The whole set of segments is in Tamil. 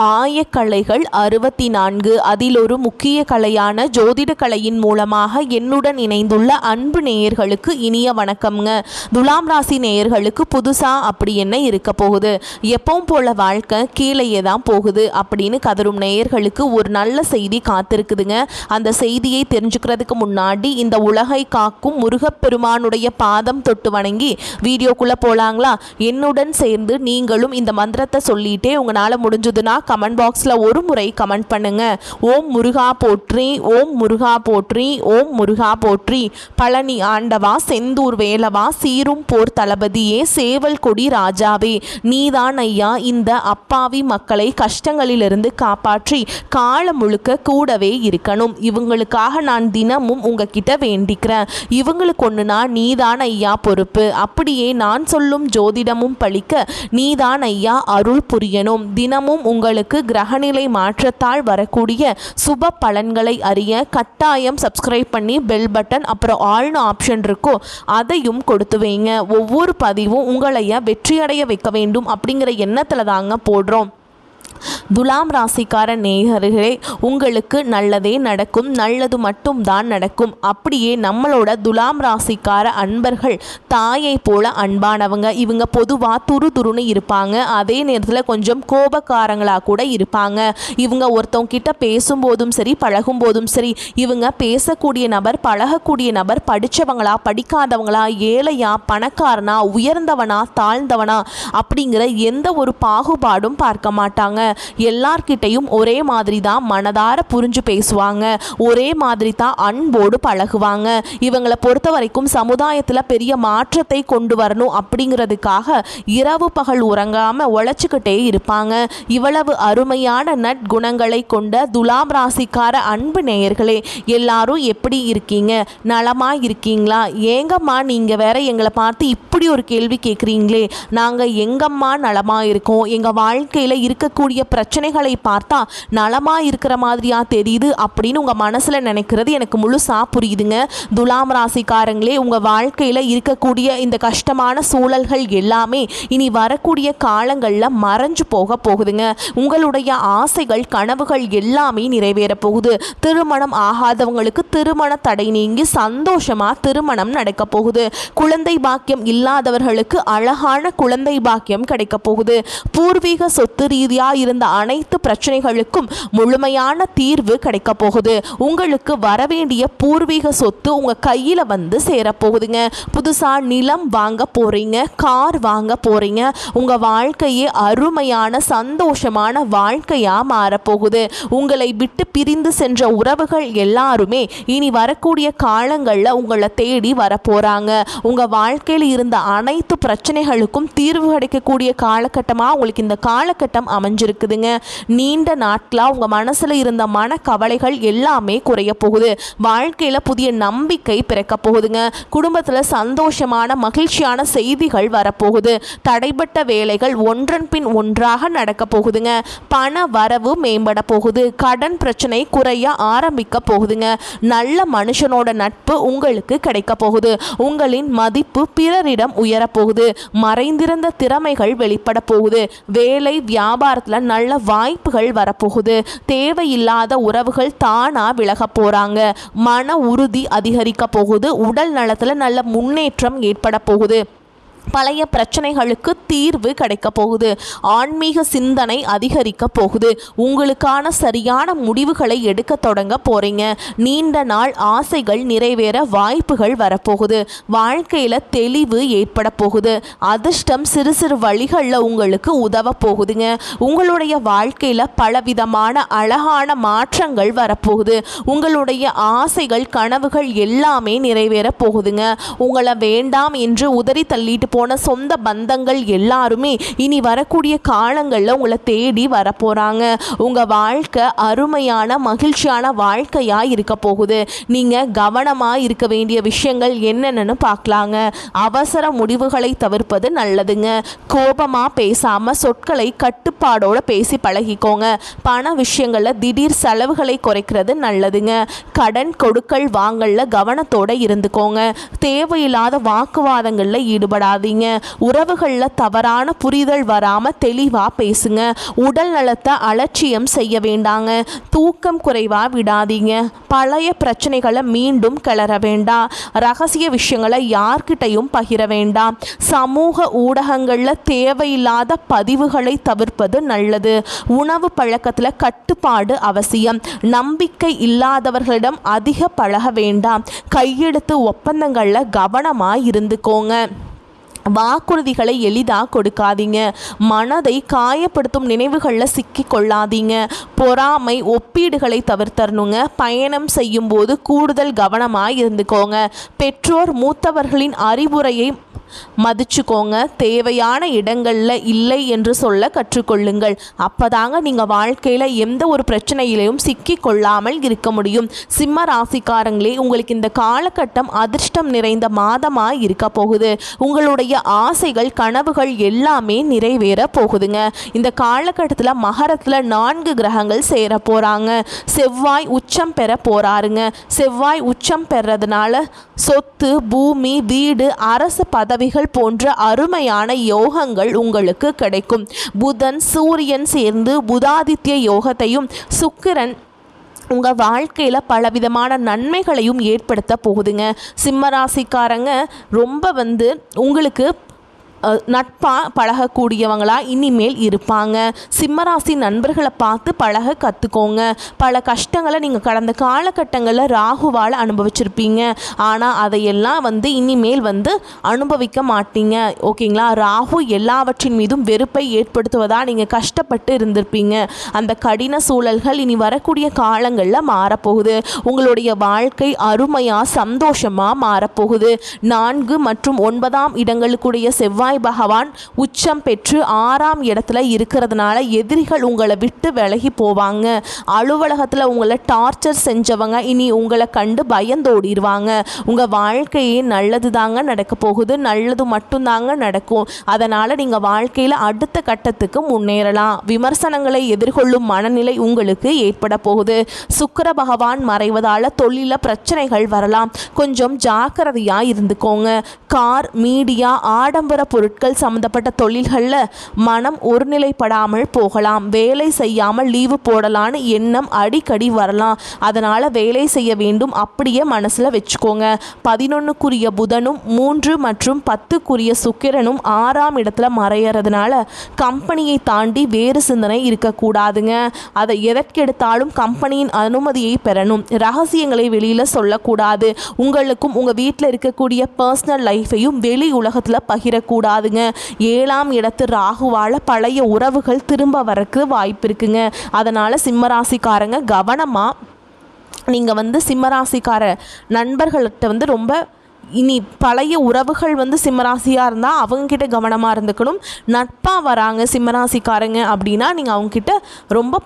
ஆயக்கலைகள் 64 அதில் ஒரு முக்கிய கலையான ஜோதிட கலையின் மூலமாக என்னுடன் இணைந்துள்ள அன்பு நேயர்களுக்கு இனிய வணக்கம்ங்க. துலாம் ராசி நேயர்களுக்கு புதுசாக அப்படி என்ன இருக்க போகுது, எப்பவும் போல வாழ்க்கை கீழேயே தான் போகுது அப்படின்னு கதரும் நேயர்களுக்கு ஒரு நல்ல செய்தி காத்திருக்குதுங்க. அந்த செய்தியை தெரிஞ்சுக்கிறதுக்கு முன்னாடி இந்த உலகை காக்கும் முருகப்பெருமானுடைய பாதம் தொட்டு வணங்கி வீடியோக்குள்ளே போகலாங்களா? என்னுடன் சேர்ந்து நீங்களும் இந்த மந்திரத்தை சொல்லிட்டே உங்களால் முடிஞ்சதுன்னா கமெண்ட் பாக்ஸில் ஒரு முறை கமெண்ட் பண்ணுங்க. ஓம் முருகா போற்றி, ஓம் முருகா போற்றி, ஓம் முருகா போற்றி. பழனி ஆண்டவா, செந்தூர் வேலவா, சீரும் போர் தளபதியே, சேவல் கொடி ராஜாவே, நீதான் ஐயா இந்த அப்பாவி மக்களை கஷ்டங்களிலிருந்து காப்பாற்றி காலம் முழுக்க கூடவே இருக்கணும். இவங்களுக்காக நான் தினமும் உங்ககிட்ட வேண்டிக்கிறேன். இவங்களுக்கு ஒன்றுனா நீதான் ஐயா பொறுப்பு. அப்படியே நான் சொல்லும் ஜோதிடமும் பழிக்க நீதான் ஐயா அருள் புரியணும். தினமும் உங்களுக்கு கிரகநிலை மாற்றத்தால் வரக்கூடிய சுப பலன்களை அறிய கட்டாயம் சப்ஸ்கிரைப் பண்ணி பெல் பட்டன் அப்புறம் ஆல்னு ஆப்ஷன் இருக்கோ அதையும் கொடுத்து வைங்க. ஒவ்வொரு பதிவும் உங்களைய வெற்றியடைய வைக்க வேண்டும் அப்படிங்கிற எண்ணத்தில் தாங்க போடுறோம். துலாம் ராசிக்கார நேயர்களே, உங்களுக்கு நல்லதே நடக்கும், நல்லது மட்டும் தான் நடக்கும். அப்படியே நம்மளோட துலாம் ராசிக்கார அன்பர்கள் தாயை போல அன்பானவங்க. இவங்க பொதுவாக துருதுருன்னு இருப்பாங்க, அதே நேரத்தில் கொஞ்சம் கோபக்காரங்களாக கூட இருப்பாங்க. இவங்க ஒருத்தவங்க கிட்ட பேசும்போதும் சரி பழகும்போதும் சரி, இவங்க பேசக்கூடிய நபர் பழகக்கூடிய நபர் படித்தவங்களா படிக்காதவங்களா, ஏழையா பணக்காரனா, உயர்ந்தவனா தாழ்ந்தவனா அப்படிங்கிற எந்த ஒரு பாகுபாடும் பார்க்க மாட்டாங்க. எல்லார்கிட்டையும் ஒரே மாதிரி தான் மனதார புரிஞ்சு பேசுவாங்க, ஒரே மாதிரி தான் அன்போடு பழகுவாங்க. இவங்களை பொறுத்த வரைக்கும் சமுதாயத்தில் பெரிய மாற்றத்தை கொண்டு வரணும் அப்படிங்கிறதுக்காக இரவு பகல் உறங்காமல் உழைச்சிக்கிட்டே இருப்பாங்க. இவ்வளவு அருமையான நற்குணங்களை கொண்ட துலாம் ராசிக்கார அன்பு நேயர்களே, எல்லாரும் எப்படி இருக்கீங்க? நலமாக இருக்கீங்களா? ஏங்கம்மா நீங்கள் வேற எங்களை பார்த்து இப்படி ஒரு கேள்வி கேட்குறீங்களே? நாங்கள் எங்கம்மா நலமாக இருக்கோம், எங்கள் வாழ்க்கையில் இருக்கக்கூடிய பிரச்சனைகளை பார்த்தா நலமாக இருக்கிற மாதிரியா தெரியுது அப்படின்னு உங்கள் மனசில் நினைக்கிறது எனக்கு முழுசாக புரியுதுங்க. துலாம் ராசிக்காரங்களே, உங்கள் வாழ்க்கையில் இருக்கக்கூடிய இந்த கஷ்டமான சூழல்கள் எல்லாமே இனி வரக்கூடிய காலங்களில் மறைஞ்சு போகுதுங்க. உங்களுடைய ஆசைகள் கனவுகள் எல்லாமே நிறைவேற போகுது. திருமணம் ஆகாதவங்களுக்கு திருமண தடை நீங்கி சந்தோஷமாக திருமணம் நடக்க போகுது. குழந்தை பாக்கியம் இல்லாதவர்களுக்கு அழகான குழந்தை பாக்கியம் கிடைக்க போகுது. பூர்வீக சொத்து ரீதியாக இருந்த அனைத்து பிரச்சனைகளுக்கும் முழுமையான தீர்வு கிடைக்க போகுது. உங்களுக்கு வரவேண்டிய பூர்வீக சொத்து உங்க கையில வந்து சேரப்போகுதுங்க. புதுசா நிலம் வாங்க போறீங்க, கார் வாங்க போறீங்க. உங்க வாழ்க்கையே அருமையான சந்தோஷமான வாழ்க்கையா மாறப்போகுது. உங்களை விட்டு பிரிந்து சென்ற உறவுகள் எல்லாருமே இனி வரக்கூடிய காலங்களில் உங்களை தேடி வரப்போறாங்க. உங்க வாழ்க்கையில் இருந்த அனைத்து பிரச்சனைகளுக்கும் தீர்வு கிடைக்கக்கூடிய காலகட்டமாக உங்களுக்கு இந்த காலகட்டம் அமைஞ்சிருக்குதுங்க. நீண்ட நாட்களாக உங்கள் மனசில் இருந்த மனக்கவலைகள் எல்லாமே குறைய போகுது. வாழ்க்கையில் புதிய நம்பிக்கை பிறக்க போகுதுங்க. குடும்பத்தில் சந்தோஷமான மகிழ்ச்சியான செய்திகள் வரப்போகுது. தடைப்பட்ட வேலைகள் ஒன்றன் பின் ஒன்றாக நடக்க போகுதுங்க. பண வரவு மேம்பட போகுது. கடன் பிரச்சனை குறைய ஆரம்பிக்க போகுதுங்க. நல்ல மனுஷனோட நட்பு உங்களுக்கு கிடைக்க போகுது. உங்களின் மதிப்பு பிறரிடம் உயரப்போகுது. மறைந்திருந்த திறமைகள் வெளிப்பட போகுது. வேலை வியாபாரத்தில் நல்ல வாய்ப்புகள் வரப்போகுது. தேவையில்லாத உறவுகள் தானா விலக போறாங்க. மன உறுதி அதிகரிக்க போகுது. உடல் நலத்துல நல்ல முன்னேற்றம் ஏற்பட போகுது. பழைய பிரச்சனைகளுக்கு தீர்வு கிடைக்க போகுது. ஆன்மீக சிந்தனை அதிகரிக்க போகுது. உங்களுக்கான சரியான முடிவுகளை எடுக்க தொடங்க போறீங்க. நீண்ட நாள் ஆசைகள் நிறைவேற வாய்ப்புகள் வரப்போகுது. வாழ்க்கையில தெளிவு ஏற்பட போகுது. அதிர்ஷ்டம் சிறு சிறு வழிகளில் உங்களுக்கு உதவ போகுதுங்க. உங்களுடைய வாழ்க்கையில பலவிதமான அழகான மாற்றங்கள் வரப்போகுது. உங்களுடைய ஆசைகள் கனவுகள் எல்லாமே நிறைவேற போகுதுங்க. உங்களை வேண்டாம் என்று உதறி தள்ளிட்டு போன சொந்த பந்தங்கள் எல்லாருமே இனி வரக்கூடிய காலங்களில் உங்களை தேடி வரப்போறாங்க. உங்க வாழ்க்கை அருமையான மகிழ்ச்சியான வாழ்க்கையா இருக்க போகுது. நீங்க கவனமா இருக்க வேண்டிய விஷயங்கள் என்னென்னு பார்க்கலாங்க. அவசர முடிவுகளை தவிர்ப்பது நல்லதுங்க. கோபமா பேசாம சொற்களை கட்டுப்பாடோட பேசி பழகிக்கோங்க. பண விஷயங்கள்ல திடீர் செலவுகளை குறைக்கிறது நல்லதுங்க. கடன் கொடுக்கல் வாங்கல்ல கவனத்தோட இருந்துக்கோங்க. தேவையில்லாத வாக்குவாதங்கள்ல ஈடுபடாது. பேசாதீங்க. உறவுகளில் தவறான புரிதல் வராமல் தெளிவாக பேசுங்க. உடல் நலத்தை அலட்சியம் செய்ய வேண்டாங்க. தூக்கம் குறைவாக விடாதீங்க. பழைய பிரச்சனைகளை மீண்டும் கிளற வேண்டாம். ரகசிய விஷயங்களை யார்கிட்டையும் பகிர வேண்டாம். சமூக ஊடகங்களில் தேவையில்லாத பதிவுகளை தவிர்ப்பது நல்லது. உணவு பழக்கத்தில் கட்டுப்பாடு அவசியம். நம்பிக்கை இல்லாதவர்களிடம் அதிக பழக வேண்டாம். கையெழுத்து ஒப்பந்தங்களில் கவனமாக இருந்துக்கோங்க. வாக்குறுதிகளை எளிதாக கொடுக்காதீங்க. மனதை காயப்படுத்தும் நினைவுகளில் சிக்கி கொள்ளாதீங்க. பொறாமை ஒப்பீடுகளை தவிர்த்தரணுங்க. பயணம் செய்யும்போது கூடுதல் கவனமாக இருந்துக்கோங்க. பெற்றோர் மூத்தவர்களின் அறிவுரையை மதிச்சுக்கோங்க. தேவையான இடங்களில் இல்லை என்று சொல்ல கற்றுக்கொள்ளுங்கள். அப்போதாங்க நீங்கள் வாழ்க்கையில் எந்த ஒரு பிரச்சனையிலையும் சிக்கி கொள்ளாமல் இருக்க முடியும். சிம்ம ராசிக்காரங்களே, உங்களுக்கு இந்த காலகட்டம் அதிர்ஷ்டம் நிறைந்த மாதமாக இருக்க போகுது. உங்களுடைய ஆசைகள் கனவுகள் எல்லாமே நிறைவேற போகுதுங்க. இந்த காலகட்டத்தில் மகரத்தில் 4 கிரகங்கள் சேர போகிறாங்க. செவ்வாய் உச்சம் பெற போகிறாருங்க. செவ்வாய் உச்சம் பெறதுனால சொத்து, பூமி, வீடு, அரசு பதவிகள் போன்ற அருமையான யோகங்கள் உங்களுக்கு கிடைக்கும். புதன் சூரியன் சேர்ந்து புதாதித்ய யோகத்தையும் சுக்கிரன் உங்கள் வாழ்க்கையில் பலவிதமான நன்மைகளையும் ஏற்படுத்த போகுதுங்க. சிம்மராசிக்காரங்க ரொம்ப உங்களுக்கு நட்பாக பழகக்கூடியவங்களாக இனிமேல் இருப்பாங்க. சிம்மராசி நண்பர்களை பார்த்து பழக கற்றுக்கோங்க. பல கஷ்டங்களை நீங்கள் கடந்த காலகட்டங்களில் ராகுவால் அனுபவிச்சிருப்பீங்க. ஆனால் அதையெல்லாம் இனிமேல் அனுபவிக்க மாட்டீங்க. ஓகேங்களா? ராகு எல்லாவற்றின் மீதும் வெறுப்பை ஏற்படுத்துவதாக நீங்கள் கஷ்டப்பட்டு இருந்திருப்பீங்க. அந்த கடின சூழல்கள் இனி வரக்கூடிய காலங்களில் மாறப்போகுது. உங்களுடைய வாழ்க்கை அருமையாக சந்தோஷமாக மாறப்போகுது. 4 மற்றும் 9ஆம் இடங்களுக்குடைய செவ்வாய் பகவான் உச்சம் பெற்று 6ஆம் இடத்துல இருக்கிறதுனால எதிரிகள் உங்களை விட்டு விலகி போவாங்க. அலுவலகத்தில் உங்களை டார்ச்சர் செஞ்சவங்க இனி உங்களை கண்டு பயந்தோடிடுவாங்க. உங்கள் வாழ்க்கையே நல்லது தாங்க நடக்க போகுது. நல்லது மட்டும்தாங்க நடக்கும். அதனால் நீங்கள் வாழ்க்கையில் அடுத்த கட்டத்துக்கு முன்னேறலாம். விமர்சனங்களை எதிர்கொள்ளும் மனநிலை உங்களுக்கு ஏற்பட போகுது. சுக்கிர பகவான் மறைவதால் தொழிலில் பிரச்சனைகள் வரலாம். கொஞ்சம் ஜாக்கிரதையாக இருந்துக்கோங்க. கார், மீடியா, ஆடம்பர பொருட்கள் சம்மந்தப்பட்ட தொழில்களில் மனம் ஒருநிலைப்படாமல் போகலாம். வேலை செய்யாமல் லீவு போடலான்னு எண்ணம் அடிக்கடி வரலாம். அதனால் வேலை செய்ய வேண்டும் அப்படியே மனசில் வச்சுக்கோங்க. 11க்குரிய புதனும் 3 மற்றும் 10க்குரிய சுக்கிரனும் 6ஆம் இடத்துல மறையறதுனால கம்பெனியை தாண்டி வேறு சிந்தனை இருக்கக்கூடாதுங்க. அதை எதற்கெடுத்தாலும் கம்பெனியின் அனுமதியை பெறணும். ரகசியங்களை வெளியில் சொல்லக்கூடாது. உங்களுக்கும் உங்கள் வீட்டில் இருக்கக்கூடிய பர்சனல் லைஃபையும் வெளி உலகத்தில் பகிரக்கூடாதுங்க. 7ஆம் இடத்து ராகுவால் பழைய உறவுகள் திரும்ப வரக்கு வாய்ப்பு இருக்குங்க. அதனால் சிம்மராசிக்காரங்க கவனமாக நீங்கள் சிம்மராசிக்கார நண்பர்கள்கிட்ட ரொம்ப இனி பழைய உறவுகள் சிம்மராசியாக இருந்தால் அவங்கக்கிட்ட கவனமாக இருந்துக்கணும். நட்பாக வராங்க சிம்மராசிக்காரங்க அப்படின்னா நீங்கள் அவங்கக்கிட்ட ரொம்ப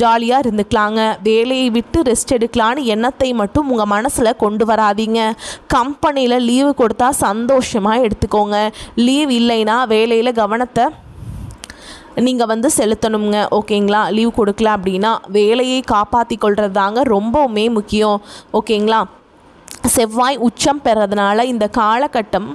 ஜாலியாக இருந்துக்கலாங்க. வேலையை விட்டு ரெஸ்ட் எடுக்கலான்னு எண்ணத்தை மட்டும் உங்கள் மனசில் கொண்டு வராதீங்க. கம்பெனியில் லீவு கொடுத்தா சந்தோஷமாக எடுத்துக்கோங்க. லீவ் இல்லைன்னா வேலையில் கவனத்தை நீங்கள் செலுத்தணுங்க. ஓகேங்களா? லீவ் கொடுக்கல அப்படின்னா வேலையை காப்பாற்றி கொள்வது தாங்க ரொம்பவுமே முக்கியம். ஓகேங்களா? செவ்வாய் உச்சம் பெறதுனால இந்த காலகட்டம்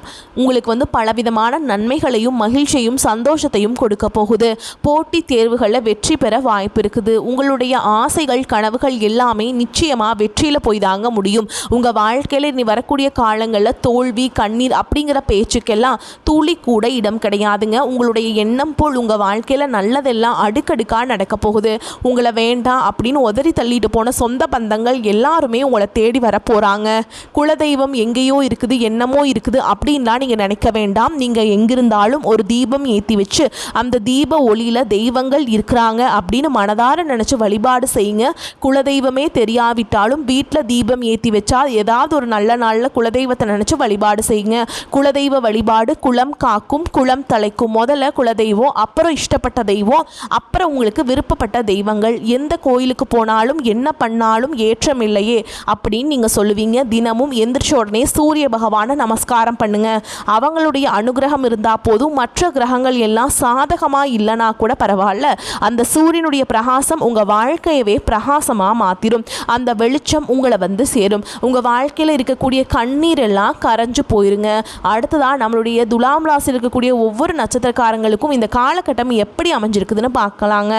உங்களுக்கு பலவிதமான நன்மைகளையும் மகிழ்ச்சியையும் சந்தோஷத்தையும் கொடுக்க போகுது. போட்டித் தேர்வுகளில் வெற்றி பெற வாய்ப்பு இருக்குது. உங்களுடைய ஆசைகள் கனவுகள் எல்லாமே நிச்சயமாக வெற்றியில் போய் தாங்க முடியும். உங்கள் வாழ்க்கையில் இனி வரக்கூடிய காலங்களில் தோல்வி கண்ணீர் அப்படிங்கிற பேச்சுக்கெல்லாம் துளி கூட இடம் கிடையாதுங்க. உங்களுடைய எண்ணம் போல் உங்கள் வாழ்க்கையில் நல்லதெல்லாம் அடுக்கடுக்காக நடக்க போகுது. உங்களை வேண்டாம் அப்படின்னு உதறி தள்ளிட்டு போன சொந்த பந்தங்கள் எல்லாருமே உங்களை தேடி வர போகிறாங்க. குலதெய்வம் எங்கேயோ இருக்குது, என்னமோ இருக்குது அப்படின்லாம் நீங்கள் நினைக்க வேண்டாம். நீங்கள் எங்கிருந்தாலும் ஒரு தீபம் ஏற்றி வச்சு அந்த தீப ஒளியில் தெய்வங்கள் இருக்கிறாங்க அப்படின்னு மனதார நினச்சி வழிபாடு செய்யுங்க. குலதெய்வமே தெரியாவிட்டாலும் வீட்டில் தீபம் ஏற்றி வச்சா ஏதாவது ஒரு நல்ல நாளில் குலதெய்வத்தை நினச்சி வழிபாடு செய்யுங்க. குலதெய்வ வழிபாடு குலம் காக்கும், குலம் தலைக்கும். முதல்ல குலதெய்வம், அப்புறம் இஷ்டப்பட்ட தெய்வம், அப்புறம் உங்களுக்கு விருப்பப்பட்ட தெய்வங்கள். எந்த கோயிலுக்கு போனாலும் என்ன பண்ணாலும் ஏற்றம் இல்லையே அப்படின்னு நீங்கள் சொல்லுவீங்க. தினம் தினமும் எந்திரிச்ச உடனே சூரிய பகவானை நமஸ்காரம் பண்ணுங்க. அவங்களுடைய அனுகிரகம் இருந்தால் போதும். மற்ற கிரகங்கள் எல்லாம் சாதகமாக இல்லைனா கூட பரவாயில்ல, அந்த சூரியனுடைய பிரகாசம் உங்கள் வாழ்க்கையவே பிரகாசமாக மாற்றிடும். அந்த வெளிச்சம் உங்களை வந்து சேரும். உங்கள் வாழ்க்கையில் இருக்கக்கூடிய கண்ணீர் எல்லாம் கரைஞ்சு போயிருங்க. அடுத்ததாக நம்மளுடைய துலாம் ராசியில் இருக்கக்கூடிய ஒவ்வொரு நட்சத்திரக்காரங்களுக்கும் இந்த காலகட்டம் எப்படி அமைஞ்சிருக்குதுன்னு பார்க்கலாங்க.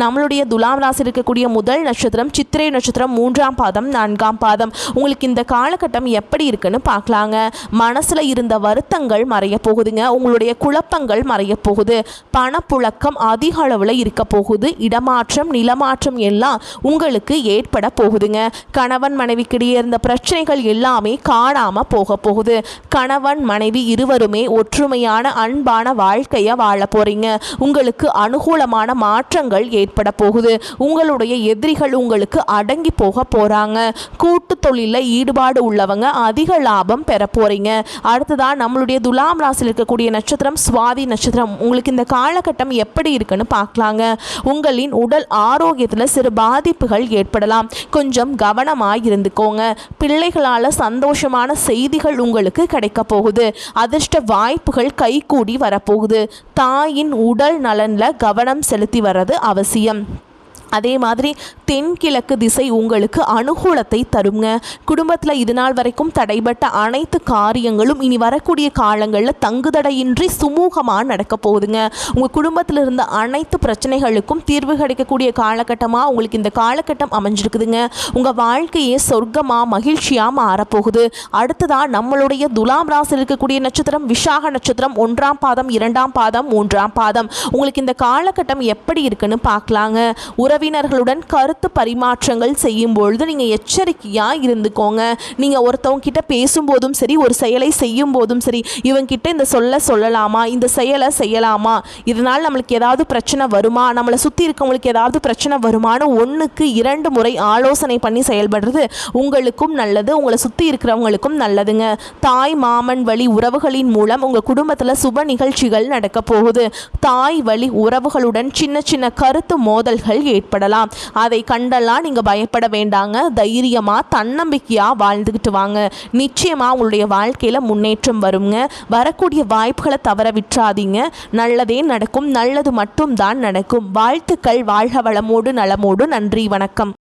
நம்மளுடைய துலாம் ராசியில் இருக்கக்கூடிய முதல் நட்சத்திரம் சித்திரை நட்சத்திரம், 3ஆம் பாதம், 4ஆம் பாதம். உங்களுக்கு இந்த காலகட்டம் எப்படி இருக்குன்னு பார்க்கலாங்க. மனசுல இருந்த வருத்தங்கள் மறைய போகுதுங்க. உங்களுடைய குழப்பங்கள் மறைய போகுது. பணப்புழக்கம் அதிக அளவில் இருக்க போகுது. இடமாற்றம், நிலமாற்றம் எல்லாம் உங்களுக்கு ஏற்பட போகுதுங்க. கணவன் மனைவிக்கிடையே இருந்த பிரச்சனைகள் எல்லாமே காணாம போக போகுது. கணவன் மனைவி இருவருமே ஒற்றுமையான அன்பான வாழ்க்கையை வாழ போறீங்க. உங்களுக்கு அனுகூலமான மாற்றங்கள் ஏற்பட போகுது. உங்களுடைய எதிரிகள் உங்களுக்கு அடங்கி போக போறாங்க. கூட்டு தொழிலில் ஈடுபாடு உள்ளவங்க அதிக லாபம் பெற போறீங்க. அடுத்ததான் நம்மளுடைய துலாம் ராசியில் இருக்கக்கூடிய நட்சத்திரம் சுவாதி நட்சத்திரம். உங்களுக்கு இந்த காலகட்டம் எப்படி இருக்குன்னு பார்க்கலாங்க. உங்களின் உடல் ஆரோக்கியத்தில் சிறு பாதிப்புகள் ஏற்படலாம். கொஞ்சம் கவனமாக இருந்துக்கோங்க. பிள்ளைகளால் சந்தோஷமான செய்திகள் உங்களுக்கு கிடைக்க போகுது. அதிர்ஷ்ட வாய்ப்புகள் கைகூடி வரப்போகுது. தாயின் உடல் நலனில் கவனம் செலுத்தி வர்றது அவசியம். அதே மாதிரி தென்கிழக்கு திசை உங்களுக்கு அனுகூலத்தை தருங்க. குடும்பத்தில் இது நாள் வரைக்கும் தடைபட்ட அனைத்து காரியங்களும் இனி வரக்கூடிய காலங்களில் தங்குதடையின்றி சுமூகமாக நடக்க போகுதுங்க. உங்கள் குடும்பத்தில் இருந்த அனைத்து பிரச்சனைகளுக்கும் தீர்வு கிடைக்கக்கூடிய காலகட்டமாக உங்களுக்கு இந்த காலகட்டம் அமைஞ்சிருக்குதுங்க. உங்கள் வாழ்க்கையே சொர்க்கமாக மகிழ்ச்சியாக மாறப்போகுது. அடுத்ததாக நம்மளுடைய துலாம் ராசியில் இருக்கக்கூடிய நட்சத்திரம் விஷாக நட்சத்திரம், 1ஆம் பாதம், 2ஆம் பாதம், 3ஆம் பாதம். உங்களுக்கு இந்த காலகட்டம் எப்படி இருக்குன்னு பார்க்கலாங்க. உறவினர்களுடன் கருத்து பரிமாற்றங்கள் செய்யும் பொழுது நீங்கள் எச்சரிக்கையாக இருந்துக்கோங்க. நீங்கள் ஒருத்தவங்க கிட்ட பேசும்போதும் சரி, ஒரு செயலை செய்யும் போதும் சரி, இவங்கிட்ட இந்த சொல்லலாமா, இந்த செயலை செய்யலாமா, இதனால் நம்மளுக்கு ஏதாவது பிரச்சனை வருமா, நம்மளை சுற்றி இருக்கவங்களுக்கு ஏதாவது பிரச்சனை வருமானு 1க்கு 2 முறை ஆலோசனை பண்ணி செயல்படுறது உங்களுக்கும் நல்லது, உங்களை சுற்றி இருக்கிறவங்களுக்கும் நல்லதுங்க. தாய் மாமன் வழி உறவுகளின் மூலம் உங்கள் குடும்பத்தில் சுப நிகழ்ச்சிகள் நடக்க போகுது. தாய் வழி உறவுகளுடன் சின்ன சின்ன கருத்து மோதல்கள் ஏற்படலாம். அதை கண்டெல்லாம் நீங்கள் பயப்பட வேண்டாங்க. தைரியமாக தன்னம்பிக்கையாக வாழ்ந்துக்கிட்டு வாங்க. நிச்சயமாக உங்களுடைய வாழ்க்கையில் முன்னேற்றம் வருங்க. வரக்கூடிய வாய்ப்புகளை தவற விட்டுறாதீங்க. நல்லதே நடக்கும். நல்லது மட்டும் தான் நடக்கும். வாழ்த்துக்கள். வாழ்க வளமோடு நலமோடு. நன்றி, வணக்கம்.